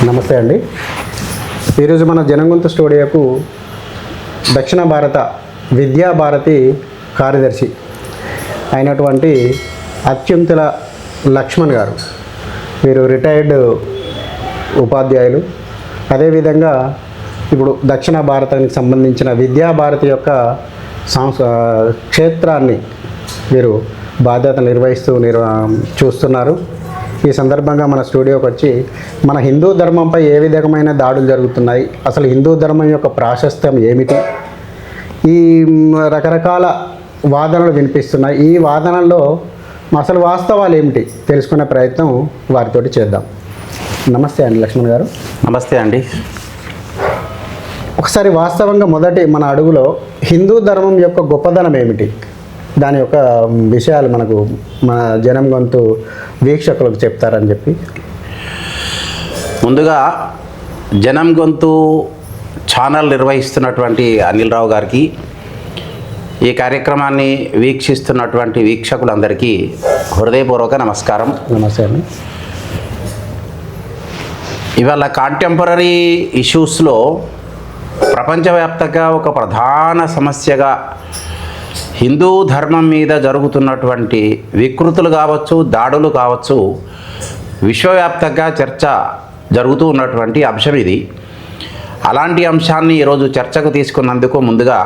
నమస్తే అండి. ఈరోజు మన జనంగొంతు స్టూడియోకు దక్షిణ భారత విద్యాభారతి కార్యదర్శి అయినటువంటి అత్యుంతుల లక్ష్మణ్ గారు. వీరు రిటైర్డ్ ఉపాధ్యాయులు. అదేవిధంగా ఇప్పుడు దక్షిణ భారతానికి సంబంధించిన విద్యాభారతి యొక్క క్షేత్రాన్ని వీరు బాధ్యత నిర్వహిస్తూ చూస్తున్నారు. ఈ సందర్భంగా మన స్టూడియోకి వచ్చి మన హిందూ ధర్మంపై ఏ విధమైన దాడులు జరుగుతున్నాయి, అసలు హిందూ ధర్మం యొక్క ప్రాశస్త్యం ఏమిటి, ఈ రకరకాల వాదనలు వినిపిస్తున్నాయి. ఈ వాదనల్లో అసలు వాస్తవాలు ఏమిటి తెలుసుకునే ప్రయత్నం వారితోటి చేద్దాం. నమస్తే అండి లక్ష్మణ్ గారు. నమస్తే అండి. ఒకసారి వాస్తవంగా మొదటి మన అడుగులో హిందూ ధర్మం యొక్క గొప్పదనం ఏమిటి, దాని యొక్క విషయాలు మనకు మన జనంగొంతు వీక్షకులకు చెప్తారని చెప్పి. ముందుగా జనంగొంతు ఛానల్ నిర్వహిస్తున్నటువంటి అనిల్ రావు గారికి, ఈ కార్యక్రమాన్ని వీక్షిస్తున్నటువంటి వీక్షకులందరికీ హృదయపూర్వక నమస్కారం. నమస్తే అండి. ఇవాళ కాంటెంపరీ ఇష్యూస్లో ప్రపంచవ్యాప్తంగా ఒక ప్రధాన సమస్యగా హిందూ ధర్మం మీద జరుగుతున్నటువంటి వికృతులు కావచ్చు, దాడులు కావచ్చు, విశ్వవ్యాప్తంగా చర్చ జరుగుతూ ఉన్నటువంటి అంశం ఇది. అలాంటి అంశాన్ని ఈరోజు చర్చకు తీసుకున్నందుకు ముందుగా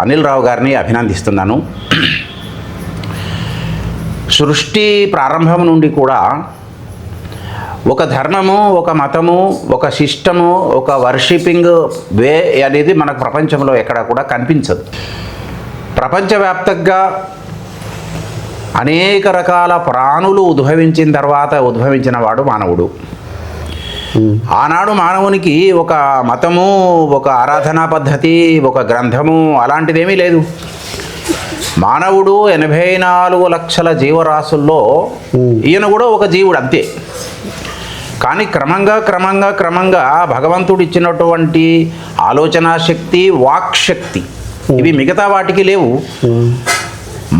అనిల్ రావు గారిని అభినందిస్తున్నాను. సృష్టి ప్రారంభం నుండి కూడా ఒక ధర్మము, ఒక మతము, ఒక సిస్టము, ఒక వర్షిపింగ్ వే అనేది మనకు ప్రపంచంలో ఎక్కడ కూడా కనిపించదు. ప్రపంచవ్యాప్తంగా అనేక రకాల ప్రాణులు ఉద్భవించిన తర్వాత ఉద్భవించిన వాడు మానవుడు. ఆనాడు మానవునికి ఒక మతము, ఒక ఆరాధనా పద్ధతి, ఒక గ్రంథము అలాంటిదేమీ లేదు. మానవుడు 84 లక్షల జీవరాశుల్లో ఈయన కూడా ఒక జీవుడు అంతే. కానీ క్రమంగా భగవంతుడు ఇచ్చినటువంటి ఆలోచనా శక్తి, వాక్ శక్తి ఇవి మిగతా వాటికి లేవు.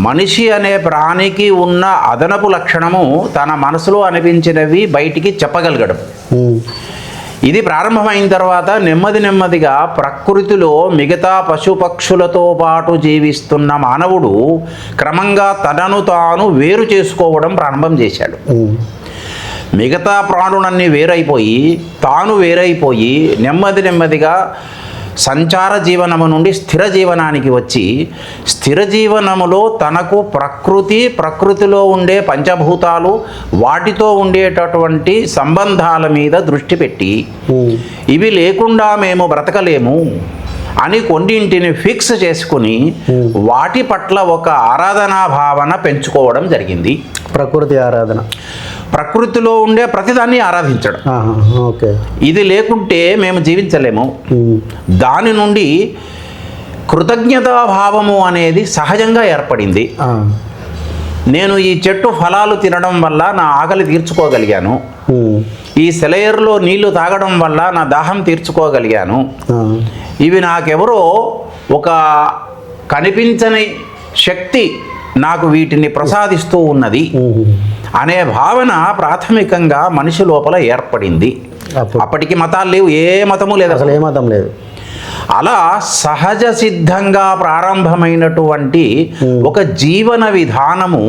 మనిషి అనే ప్రాణికి ఉన్న అదనపు లక్షణము తన మనసులో అనిపించినవి బయటికి చెప్పగలగడం. ఇది ప్రారంభమైన తర్వాత నెమ్మదిగా ప్రకృతిలో మిగతా పశుపక్షులతో పాటు జీవిస్తున్న మానవుడు క్రమంగా తనను తాను వేరు చేసుకోవడం ప్రారంభం చేశాడు. మిగతా ప్రాణులన్నీ వేరైపోయి, తాను వేరైపోయి నెమ్మదిగా సంచార జీవనము నుండి స్థిర జీవనానికి వచ్చి, స్థిర జీవనములో తనకు ప్రకృతిలో ఉండే పంచభూతాలు, వాటితో ఉండేటటువంటి సంబంధాల మీద దృష్టి పెట్టి ఇవి లేకుండా మేము బ్రతకలేము అని కొన్నింటిని ఫిక్స్ చేసుకుని వాటి పట్ల ఒక ఆరాధనా భావన పెంచుకోవడం జరిగింది. ప్రకృతి ఆరాధన, ప్రకృతిలో ఉండే ప్రతిదాన్ని ఆరాధించడం. ఓకే. ఇది లేకుంటే మేము జీవించలేము. దాని నుండి కృతజ్ఞతాభావము అనేది సహజంగా ఏర్పడింది. నేను ఈ చెట్టు ఫలాలు తినడం వల్ల నా ఆకలి తీర్చుకోగలిగాను, ఈ సెలయేరులో నీళ్లు తాగడం వల్ల నా దాహం తీర్చుకోగలిగాను, ఇవి నాకెవరో ఒక కనిపించని శక్తి నాకు వీటిని ప్రసాదిస్తూ ఉన్నది అనే భావన ప్రాథమికంగా మనిషి లోపల ఏర్పడింది. అప్పటికి మతాలు లేవు, ఏ మతము లేదు, అసలు ఏ మతం లేదు. అలా సహజ సిద్ధంగా ప్రారంభమైనటువంటి ఒక జీవన విధానము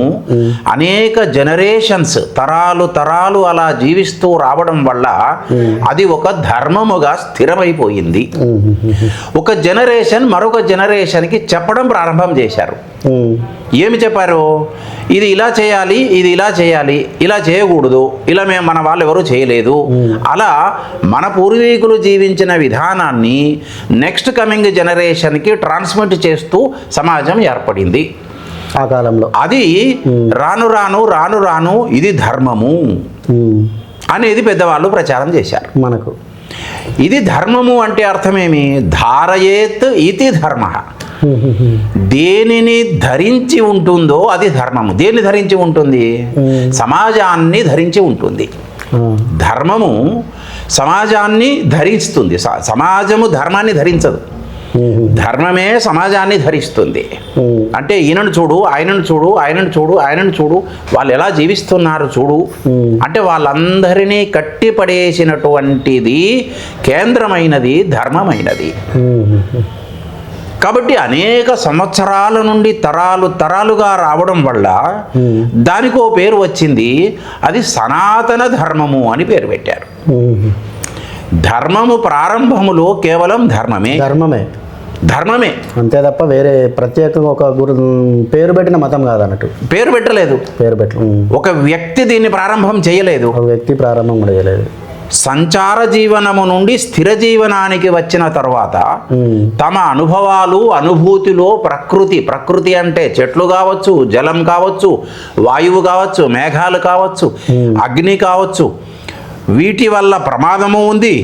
అనేక జనరేషన్స్, తరాలు అలా జీవిస్తూ రావడం వల్ల అది ఒక ధర్మముగా స్థిరమైపోయింది. ఒక జనరేషన్ మరొక జనరేషన్కి చెప్పడం ప్రారంభం చేశారు. ఏమి చెప్పారు? ఇది ఇలా చేయాలి, ఇది ఇలా చేయాలి, ఇలా చేయకూడదు, ఇలా మన వాళ్ళు ఎవరు చేయలేదు. అలా మన పూర్వీకులు జీవించిన విధానాన్ని నెక్స్ట్ కమింగ్ జనరేషన్కి ట్రాన్స్మిట్ చేస్తూ సమాజం ఏర్పడింది. ఆ కాలంలో అది రాను ఇది ధర్మము అనేది పెద్దవాళ్ళు ప్రచారం చేశారు మనకు. ఇది ధర్మము అంటే అర్థమేమి? ధారయేత్ ఇతి ధర్మ. దేనిని ధరించి ఉంటుందో అది ధర్మము. దేన్ని ధరించి ఉంటుంది? సమాజాన్ని ధరించి ఉంటుంది. ధర్మము సమాజాన్ని ధరిస్తుంది, సమాజము ధర్మాన్ని ధరించదు. ధర్మమే సమాజాన్ని ధరిస్తుంది. అంటే ఈయనను చూడు, ఆయనను చూడు, ఆయనను చూడు, ఆయనను చూడు, వాళ్ళు ఎలా జీవిస్తున్నారు చూడు. అంటే వాళ్ళందరినీ కట్టిపడేసినటువంటిది కేంద్రమైనది ధర్మమైనది. కాబట్టి అనేక సంవత్సరాల నుండి తరాలుగా రావడం వల్ల దానికో పేరు వచ్చింది. అది సనాతన ధర్మము అని పేరు పెట్టారు. ధర్మము ప్రారంభములో కేవలం ధర్మమే అంతే తప్ప వేరే ప్రత్యేకంగా ఒక పేరు పెట్టిన మతం కాదన్నట్టు. పేరు పెట్టలేదు. ఒక వ్యక్తి దీన్ని ప్రారంభం చేయలేదు. ఒక వ్యక్తి ప్రారంభం కూడా చేయలేదు. సంచార జీవనము నుండి స్థిర జీవనానికి వచ్చిన తర్వాత తమ అనుభవాలు అనుభూతిలో ప్రకృతి అంటే చెట్లు కావచ్చు, జలం కావచ్చు, వాయువు కావచ్చు, మేఘాలు కావచ్చు, అగ్ని కావచ్చు, వీటి వల్ల ప్రమాదము ఉంది.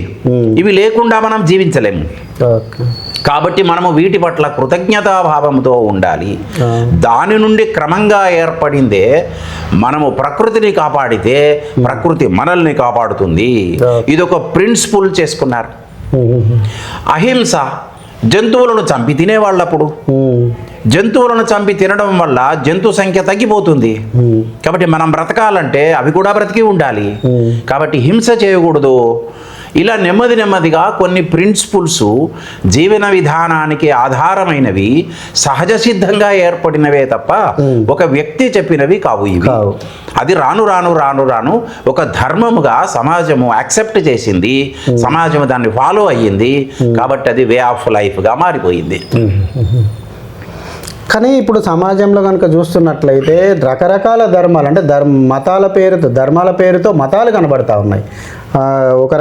ఇవి లేకుండా మనం జీవించలేము. కాబట్టి మనము వీటి పట్ల కృతజ్ఞతాభావంతో ఉండాలి. దాని నుండి క్రమంగా ఏర్పడిందే మనము ప్రకృతిని కాపాడితే ప్రకృతి మనల్ని కాపాడుతుంది. ఇదొక ప్రిన్సిపుల్ చేసుకున్నారు. అహింస, జంతువులను చంపి తినేవాళ్ళప్పుడు జంతువులను చంపి తినడం వల్ల జంతు సంఖ్య తగ్గిపోతుంది. కాబట్టి మనం బ్రతకాలంటే అవి కూడా బ్రతికి ఉండాలి. కాబట్టి హింస చేయకూడదు. ఇలా నెమ్మదిగా కొన్ని ప్రిన్సిపుల్స్ జీవన విధానానికి ఆధారమైనవి, సహజ సిద్ధంగా ఏర్పడినవే తప్ప ఒక వ్యక్తి చెప్పినవి కావు ఇవి. అది రాను ఒక ధర్మముగా సమాజము యాక్సెప్ట్ చేసింది. సమాజము దాన్ని ఫాలో అయ్యింది. కాబట్టి అది వే ఆఫ్ లైఫ్గా మారిపోయింది. కానీ ఇప్పుడు సమాజంలో కనుక చూస్తున్నట్లయితే రకరకాల ధర్మాలు, అంటే ధర్మాల పేరుతో మతాలు కనబడతా ఉన్నాయి. ఒక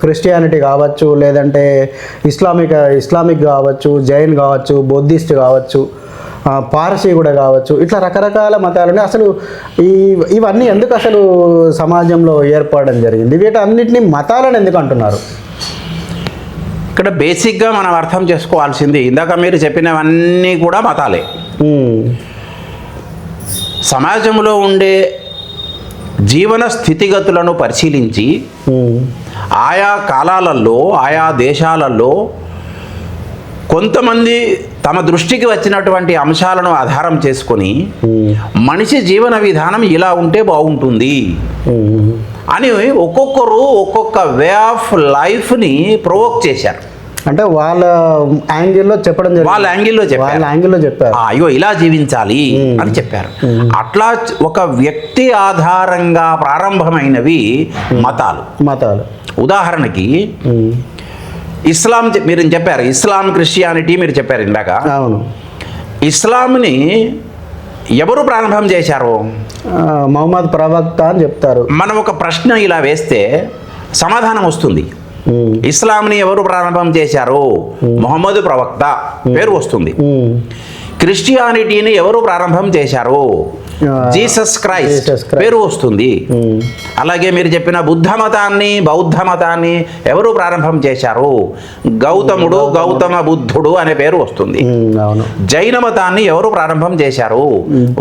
క్రిస్టియానిటీ కావచ్చు, లేదంటే ఇస్లామిక్ కావచ్చు, జైన్ కావచ్చు, బౌద్ధిస్ట్ కావచ్చు, పార్సీ కూడా కావచ్చు. ఇట్లా రకరకాల మతాలు ఉన్నాయి. అసలు ఇవన్నీ ఎందుకు అసలు సమాజంలో ఏర్పడడం జరిగింది? వీటన్నిటిని మతాలను ఎందుకు అంటున్నారు? ఇక్కడ బేసిక్గా మనం అర్థం చేసుకోవాల్సింది, ఇందాక మీరు చెప్పినవన్నీ కూడా మతాలే. సమాజంలో ఉండే జీవన స్థితిగతులను పరిశీలించి ఆయా కాలాలలో, ఆయా దేశాలలో కొంతమంది తమ దృష్టికి వచ్చినటువంటి అంశాలను ఆధారం చేసుకొని మనిషి జీవన విధానం ఇలా ఉంటే బాగుంటుంది అని ఒక్కొక్కరు ఒక్కొక్క వే ఆఫ్ లైఫ్ని ప్రొవోక్ చేశారు. అంటే వాళ్ళ యాంగిల్లో చెప్పారు. అయ్యో ఇలా జీవించాలి అని చెప్పారు. అట్లా ఒక వ్యక్తి ఆధారంగా ప్రారంభమైనవి మతాలు. ఉదాహరణకి ఇస్లాం మీరు చెప్పారు, ఇస్లాం క్రిస్టియానిటీ మీరు చెప్పారు ఇందాక. అవును. ఇస్లాంని ఎవరు ప్రారంభం చేశారు? మహమ్మద్ ప్రవక్త అని చెప్తారు. మనం ఒక ప్రశ్న ఇలా వేస్తే సమాధానం వస్తుంది. ఇస్లాంని ఎవరు ప్రారంభం చేశారు? మొహమ్మద్ ప్రవక్త పేరు వస్తుంది. క్రిస్టియానిటీని ఎవరు ప్రారంభం చేశారు? జీసస్ క్రైస్ట్ పేరు వస్తుంది. అలాగే మీరు చెప్పిన బౌద్ధ మతాన్ని ఎవరు ప్రారంభం చేశారు? గౌతముడు, గౌతమ బుద్ధుడు అనే పేరు వస్తుంది. జైన మతాన్ని ఎవరు ప్రారంభం చేశారు?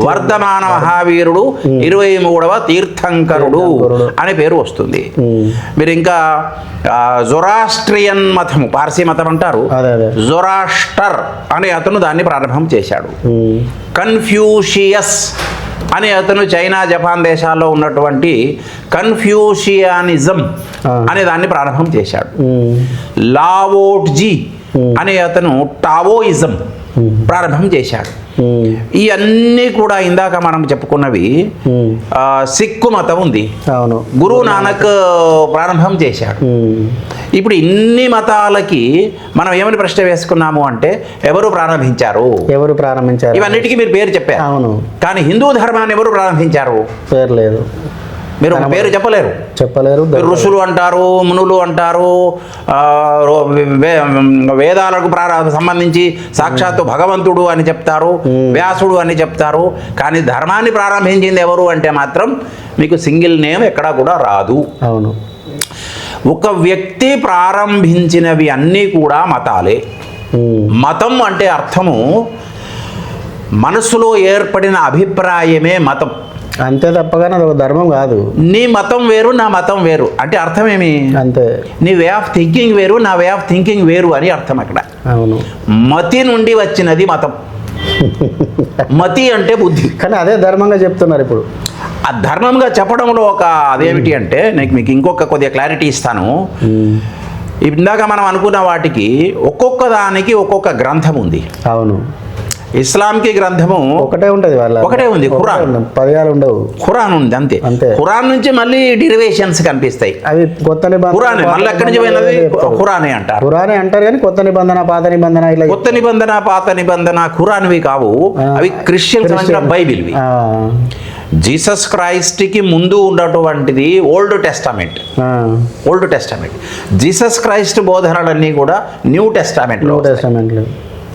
వర్ధమాన మహావీరుడు 23వ తీర్థంకరుడు అనే పేరు వస్తుంది. మీరు ఇంకా జొరాస్ట్రియన్ మతము, పార్సీ మతం అంటారు, జొరాస్టర్ అనే అతను దాన్ని ప్రారంభం చేశాడు. కన్ఫ్యూషియస్ అనే అతను చైనా, జపాన్ దేశాల్లో ఉన్నటువంటి కన్ఫ్యూషియానిజం అనే దాన్ని ప్రారంభం చేశాడు. లావోట్జీ అనే అతను టావోయిజం ప్రారంభం చేశాడు. ఈ అన్నీ కూడా ఇందాక మనం చెప్పుకున్నవి. సిక్కు మతం ఉంది, గురు నానక్ ప్రారంభం చేశాడు. ఇప్పుడు ఇన్ని మతాలకి మనం ఏమని ప్రశ్న వేసుకున్నాము అంటే ఎవరు ప్రారంభించారు? ఇవన్నిటికీ మీరు పేరు చెప్పారు. అవును. కానీ హిందూ ధర్మాన్ని ఎవరు ప్రారంభించారు? పేరు లేదు. మీరు పేరు చెప్పలేరు. ఋషులు అంటారు, మునులు అంటారు, వేదాలకు సంబంధించి సాక్షాత్తు భగవంతుడు అని చెప్తారు, వ్యాసుడు అని చెప్తారు. కానీ ధర్మాన్ని ప్రారంభించింది ఎవరు అంటే మాత్రం మీకు సింగిల్ నేమ్ ఎక్కడా కూడా రాదు. అవును. ఒక వ్యక్తి ప్రారంభించినవి అన్నీ కూడా మతాలే. మతం అంటే అర్థము మనసులో ఏర్పడిన అభిప్రాయమే మతం. అంతే తప్పగానే అది ఒక ధర్మం కాదు. నీ మతం వేరు, నా మతం వేరు అంటే అర్థం ఏమి? అంతే. నీ వే ఆఫ్ థింకింగ్ వేరు, నా వే ఆఫ్ థింకింగ్ వేరు అని అర్థం అక్కడ. అవును. మతి నుండి వచ్చినది మతం. మతి అంటే బుద్ధి. కానీ అదే ధర్మంగా చెప్తున్నారు ఇప్పుడు. ఆ ధర్మంగా చెప్పడంలో ఒక అదేమిటి అంటే మీకు ఇంకొక కొద్దిగా క్లారిటీ ఇస్తాను. ఇందాక మనం అనుకున్న వాటికి ఒక్కొక్క దానికి ఒక్కొక్క గ్రంథం ఉంది. అవును. ఇస్లాంకి గ్రంథము ఒకటే ఉంటుంది, వాళ్ళ ఒకటే ఉంది, ఖురాన్. పర్యాలు ఉండవు, ఖురాన్ ఉంది అంతే. అంతే. ఖురాన్ నుంచి మళ్ళీ డెరివేషన్స్ కనిపిస్తాయి. అవి కొత్త నిబంధన, ఖురాన్ మళ్ళీ ఎక్కడి నుంచి పోయినది? ఖురానే అంటారు. ఖురానే అంటారు కానీ కొత్త నిబంధన, పాత నిబంధన, ఇలా కొత్త నిబంధన, పాత నిబంధన ఖురాన్వి కావు, అవి క్రిస్టియన్ సంబంధించిన బైబిల్వి. జీసస్ క్రైస్ట్కి ముందు ఉన్నటువంటిది ఓల్డ్ టెస్టామెంట్. ఓల్డ్ టెస్టామెంట్. జీసస్ క్రైస్ట్ బోధనలన్నీ కూడా న్యూ టెస్టామెంట్లో.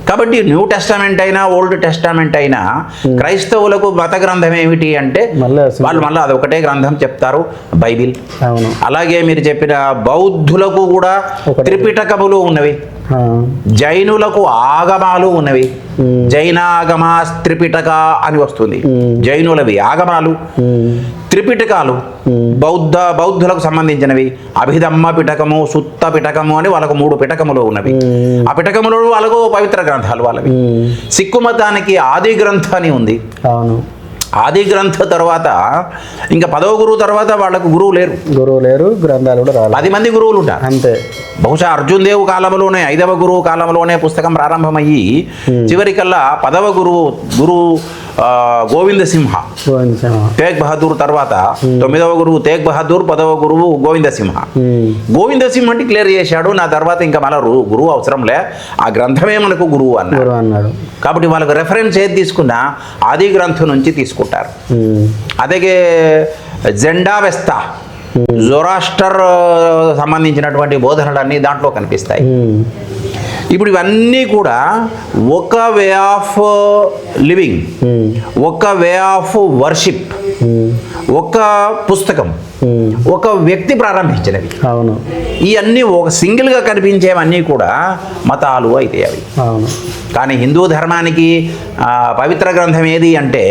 కాబట్టి న్యూ టెస్టామెంట్ అయినా ఓల్డ్ టెస్టామెంట్ అయినా క్రైస్తవులకు మత గ్రంథం ఏమిటి అంటే వాళ్ళు మళ్ళీ అది ఒకటే గ్రంథం చెప్తారు, బైబిల్. అలాగే మీరు చెప్పిన బౌద్ధులకు కూడా త్రిపిటకములు ఉన్నవి, జైనులకు ఆగమాలు ఉన్నవి. జైనాగమ త్రిపిటక అని వస్తుంది. జైనులవి ఆగమాలు, త్రిపిటకాలు బౌద్ధులకు సంబంధించినవి. అభిధమ్మ పిటకము, సుత్త పిటకము అని వాళ్ళకు 3 పిటకములు ఉన్నవి. ఆ పిటకములు వాళ్ళకు పవిత్ర గ్రంథాలు వాళ్ళవి. సిక్కు మతానికి ఆది గ్రంథ అని ఉంది. ఆది గ్రంథ తర్వాత ఇంకా 10వ గురువు తర్వాత వాళ్ళకు గురువు లేరు, గ్రంథాలు కూడా 10 మంది గురువులు ఉంటారు అంతే. బహుశా అర్జున్ దేవ్ కాలంలోనే 5వ గురువు కాలంలోనే పుస్తకం ప్రారంభమయ్యి చివరికల్లా 10వ గురువు గోవింద సింహ తేగ్ బహదూర్ తర్వాత 9వ గురువు తేగ్ బహదూర్, 10వ గురువు గోవింద సింహ. గోవింద సింహ డిక్లేర్ చేశాడు, నా తర్వాత ఇంకా మన గురువు అవసరంలే, ఆ గ్రంథమే మనకు గురువు అన్నాడు. కాబట్టి వాళ్ళకు రెఫరెన్స్ ఏది తీసుకున్నా ఆది గ్రంథం నుంచి తీసుకుంటారు. అదే జెండా వెస్తా జొరాస్టర్ సంబంధించినటువంటి బోధనలన్నీ దాంట్లో కనిపిస్తాయి. ఇప్పుడు ఇవన్నీ కూడా ఒక వే ఆఫ్ లివింగ్, ఒక వే ఆఫ్ వర్షిప్, ఒక పుస్తకం, ఒక వ్యక్తి ప్రారంభించినవి. అవును. ఇవన్నీ ఒక సింగిల్గా కనిపించేవన్నీ కూడా మతాలు అయితే అవి. కానీ హిందూ ధర్మానికి పవిత్ర గ్రంథం ఏది అంటే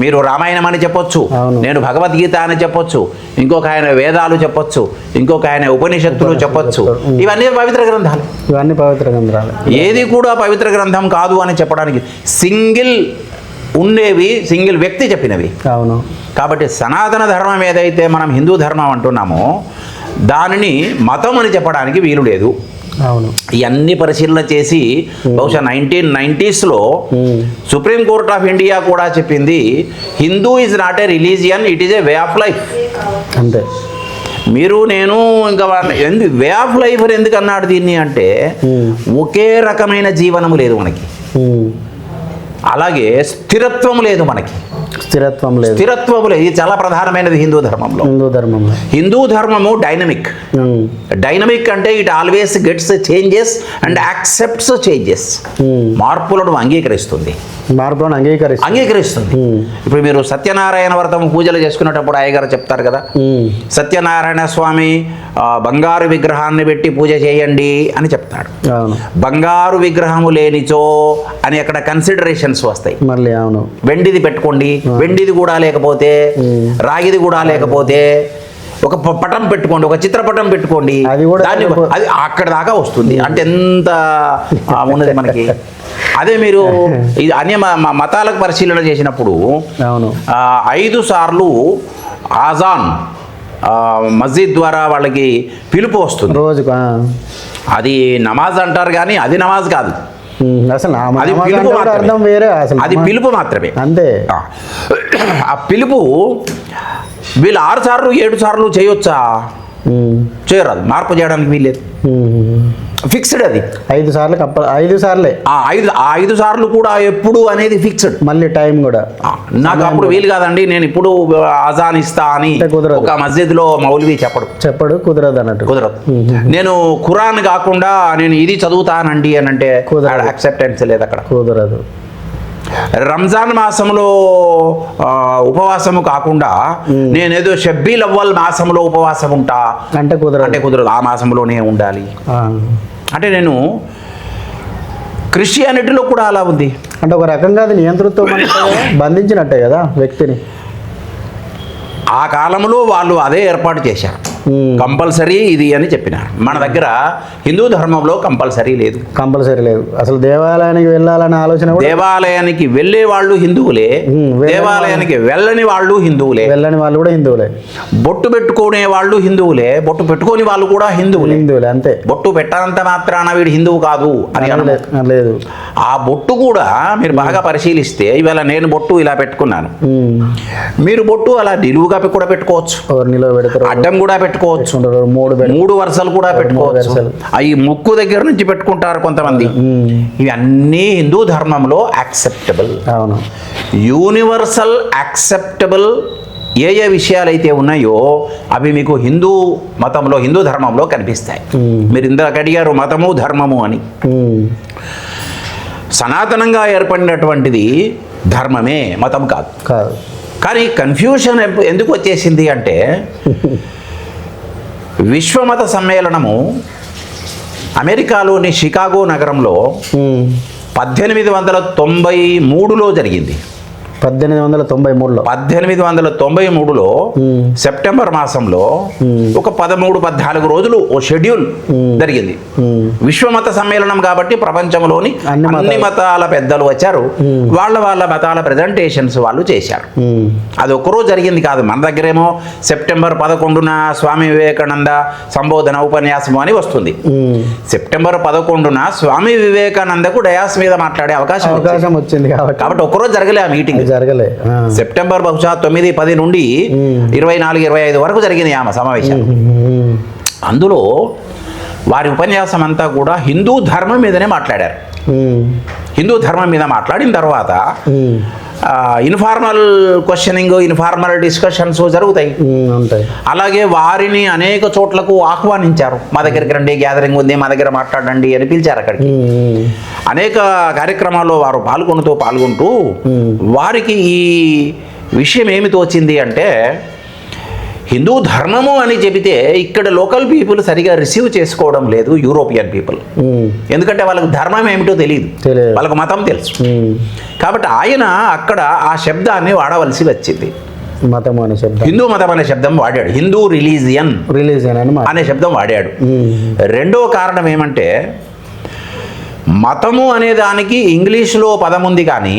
మీరు రామాయణం అని చెప్పొచ్చు, నేను భగవద్గీత అని చెప్పొచ్చు, ఇంకొక ఆయన వేదాలు చెప్పొచ్చు, ఇంకొక ఆయన ఉపనిషత్తులు చెప్పొచ్చు. ఇవన్నీ పవిత్ర గ్రంథాలు. ఇవన్నీ పవిత్ర గ్రంథాలు. ఏది కూడా పవిత్ర గ్రంథం కాదు అని చెప్పడానికి సింగిల్ ఉండేవి, సింగిల్ వ్యక్తి చెప్పినవి. అవును. కాబట్టి సనాతన ధర్మం ఏదైతే మనం హిందూ ధర్మం అంటున్నామో దానిని మతం అని చెప్పడానికి వీలు లేదు. అవును. ఇవన్నీ పరిశీలన చేసి బహుశా 1990sలో సుప్రీం కోర్ట్ ఆఫ్ ఇండియా కూడా చెప్పింది, Hindu is not a religion, it is a way of life. అంతే. మీరు నేను ఇంకా వే ఆఫ్ లైఫ్ ఎందుకు అన్నాడు దీన్ని అంటే ఒకే రకమైన జీవనము లేదు మనకి, అలాగే స్థిరత్వం లేదు మనకి. స్థిరత్వం లేదు. ఇది చాలా ప్రధానమైనది హిందూ ధర్మంలో. హిందూ ధర్మము డైనమిక్ అంటే it always gets changes and accepts changes. మార్పులను అంగీకరిస్తుంది. ఇప్పుడు మీరు సత్యనారాయణ వ్రతం పూజలు చేసుకునేటప్పుడు అయ్యగారు చెప్తారు కదా, సత్యనారాయణ స్వామి బంగారు విగ్రహాన్ని పెట్టి పూజ చేయండి అని చెప్తాడు. బంగారు విగ్రహము లేనిచో అని అక్కడ కన్సిడరేషన్స్ వస్తాయి. మళ్ళీ అవును, వెండిది పెట్టుకోండి, వెండిది కూడా లేకపోతే, రాగిది కూడా లేకపోతే ఒక పటం పెట్టుకోండి, ఒక చిత్రపటం పెట్టుకోండి, దాన్ని అది అక్కడ దాకా వస్తుంది. అంటే ఎంత ఉన్నది మనకి. అదే మీరు ఇది అన్య మతాలకు పరిశీలన చేసినప్పుడు 5 సార్లు ఆజాన్ మస్జిద్ ద్వారా వాళ్ళకి పిలుపు వస్తుంది రోజుకు. అది నమాజ్ అంటారు కానీ అది నమాజ్ కాదు, అది పిలుపు మాత్రమే. అది పిలుపు మాత్రమే అంతే. ఆ పిలుపు వీళ్ళు 6 సార్లు 7 సార్లు చేయొచ్చా? చేయరాదు, మార్పు చేయడానికి వీల్లేదు. ఫిక్స్డ్ అది 5 సార్లు 5 సార్లే. 5 సార్లు కూడా ఎప్పుడు అనేది ఫిక్స్డ్. మళ్ళీ టైం కూడా నాకు అప్పుడు వీలు కాదండి, నేను ఇప్పుడు అజాన్ ఇస్తా అని ఒక మస్జిద్లో మౌల్వీ చెప్పడు, కుదరదు అన్నట్టు. కుదరదు. నేను ఖురాన్ కాకుండా నేను ఇది చదువుతానండి అని అంటే యాక్సెప్టెన్స్ లేదు అక్కడ, కుదరదు. రంజాన్ మాసంలో ఉపవాసము కాకుండా నేనేదో షబ్బీల్ అవ్వల్ మాసంలో ఉపవాసం ఉంటా అంటే కుదరదు. ఆ మాసంలోనే ఉండాలి. అంటే నేను క్రిస్టియానిటీలో కూడా అలా ఉంది. అంటే ఒక రకంగా అది నియంతృత్వం బంధించినట్టే కదా వ్యక్తిని. ఆ కాలంలో వాళ్ళు అదే ఏర్పాటు చేశారు. కంపల్సరీ ఇది అని చెప్పినారు. మన దగ్గర హిందూ ధర్మంలో కంపల్సరీ లేదు. కంపల్సరీ లేదు. అసలు దేవాలయానికి వెళ్ళాలనే ఆలోచన కూడా దేవాలయానికి వెళ్ళే వాళ్ళు హిందువులే, దేవాలయానికి వెళ్ళని వాళ్ళు హిందువులే, వెళ్ళని వాళ్ళు కూడా హిందువులే. బొట్టు పెట్టుకునే వాళ్ళు హిందువులే, బొట్టు పెట్టుకోని వాళ్ళు కూడా హిందువులే. హిందువులే అంతే. బొట్టు పెట్టనంత మాత్రాన వీడు హిందువు కాదు అని అనలేదు. లేదు. ఆ బొట్టు కూడా మీరు బాగా పరిశీలిస్తే, ఇవాళ నేను బొట్టు ఇలా పెట్టుకున్నాను, మీరు బొట్టు అలా నిలువుగా కూడా పెట్టుకోవచ్చు, నిలువ పెడతారు, అడ్డం కూడా పెట్టుకోవచ్చు, మూడు వరుసలు కూడా పెట్టుకోవచ్చు. అవి ముక్కు దగ్గర నుంచి పెట్టుకుంటారు కొంతమంది. ఇవన్నీ హిందూ ధర్మంలో యాక్సెప్టబుల్. అవును. యూనివర్సల్ యాక్సెప్టబుల్ ఏ ఏ విషయాలు అయితే ఉన్నాయో అవి మీకు హిందూ మతంలో, హిందూ ధర్మంలో కనిపిస్తాయి. మీరు ఇందాక అడిగారు మతము ధర్మము అని. సనాతనంగా ఏర్పడినటువంటిది ధర్మమే, మతం కాదు. కాదు. కానీ కన్ఫ్యూషన్ ఎందుకు వచ్చేసింది అంటే, విశ్వమత సమ్మేళనము అమెరికాలోని షికాగో నగరంలో 1893లో జరిగింది. 1893లో 1893లో సెప్టెంబర్ మాసంలో ఒక 13-14 రోజులు ఓ షెడ్యూల్ జరిగింది. విశ్వమత సమ్మేళనం కాబట్టి ప్రపంచంలోని అన్ని మతాల పెద్దలు వచ్చారు. వాళ్ళ మతాల ప్రెజెంటేషన్స్ వాళ్ళు చేశారు. అది ఒక్కరోజు జరిగింది కాదు. మన దగ్గరేమో సెప్టెంబర్ 11న స్వామి వివేకానంద సంబోధన ఉపన్యాసం అని వస్తుంది. సెప్టెంబర్ 11న స్వామి వివేకానందకు డయాస్ మీద మాట్లాడే అవకాశం వచ్చింది కాబట్టి ఒక్కరోజు జరగలే ఆ మీటింగ్. జరగలే. సెప్టెంబర్ బహుశా 9-10 నుండి 24-25 వరకు జరిగింది ఆమె సమావేశం. అందులో వారి ఉపన్యాసం అంతా కూడా హిందూ ధర్మం మీదనే మాట్లాడారు. హిందూ ధర్మం మీద మాట్లాడిన తర్వాత ఇన్ఫార్మల్ క్వశ్చనింగ్, ఇన్ఫార్మల్ డిస్కషన్స్ జరుగుతాయి. అలాగే వారిని అనేక చోట్లకు ఆహ్వానించారు. మా దగ్గరికి రండి, గ్యాదరింగ్ ఉంది, మా దగ్గర మాట్లాడండి అని పిలిచారు. అక్కడికి అనేక కార్యక్రమాల్లో వారు పాల్గొంటూ వారికి ఈ విషయం ఏమి తోచింది అంటే, హిందూ ధర్మము అని చెబితే ఇక్కడ లోకల్ పీపుల్ సరిగా రిసీవ్ చేసుకోవడం లేదు, యూరోపియన్ పీపుల్. ఎందుకంటే వాళ్ళకి ధర్మం ఏమిటో తెలియదు, వాళ్ళకు మతం తెలుసు. కాబట్టి ఆయన అక్కడ ఆ శబ్దాన్ని వాడవలసి వచ్చింది. హిందూ మతం అనే శబ్దం వాడాడు. హిందూ రిలీజియన్ అనే శబ్దం వాడాడు. రెండో కారణం ఏమంటే, మతము అనే దానికి ఇంగ్లీష్లో పదం ఉంది కానీ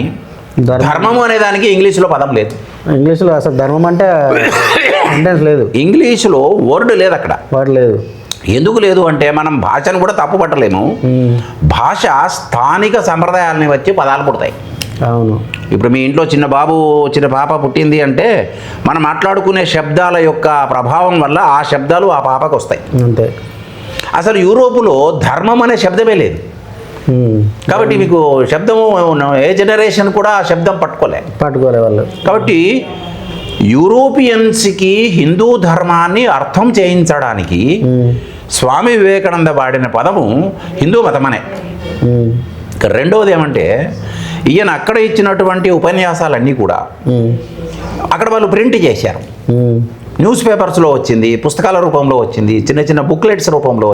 ధర్మము అనే దానికి ఇంగ్లీష్లో పదం లేదు. ఇంగ్లీష్లో అసలు ధర్మం అంటే లేదు. ఇంగ్లీష్లో వర్డ్ లేదు అక్కడ. వర్డ్ లేదు. ఎందుకు లేదు అంటే, మనం భాషను కూడా తప్పు పట్టలేము. భాష స్థానిక సంప్రదాయాలని వచ్చి పదాలు పుడతాయి. అవును. ఇప్పుడు మీ ఇంట్లో చిన్న పాప పుట్టింది అంటే, మనం మాట్లాడుకునే శబ్దాల యొక్క ప్రభావం వల్ల ఆ శబ్దాలు ఆ పాపకు వస్తాయి. అంతే. అసలు యూరోపులో ధర్మం అనే శబ్దమే లేదు. కాబట్టి మీకు శబ్దము ఏ జనరేషన్ కూడా ఆ శబ్దం పట్టుకోలే వాళ్ళు. కాబట్టి యూరోపియన్స్కి హిందూ ధర్మాన్ని అర్థం చేయించడానికి స్వామి వివేకానంద వాడిన పదము హిందూ మతమనే. రెండవది ఏమంటే, ఈయన అక్కడ ఇచ్చినటువంటి ఉపన్యాసాలన్నీ కూడా అక్కడ వాళ్ళు ప్రింట్ చేశారు. న్యూస్ పేపర్స్లో వచ్చింది, పుస్తకాల రూపంలో వచ్చింది, చిన్న చిన్న బుక్లెట్స్ రూపంలో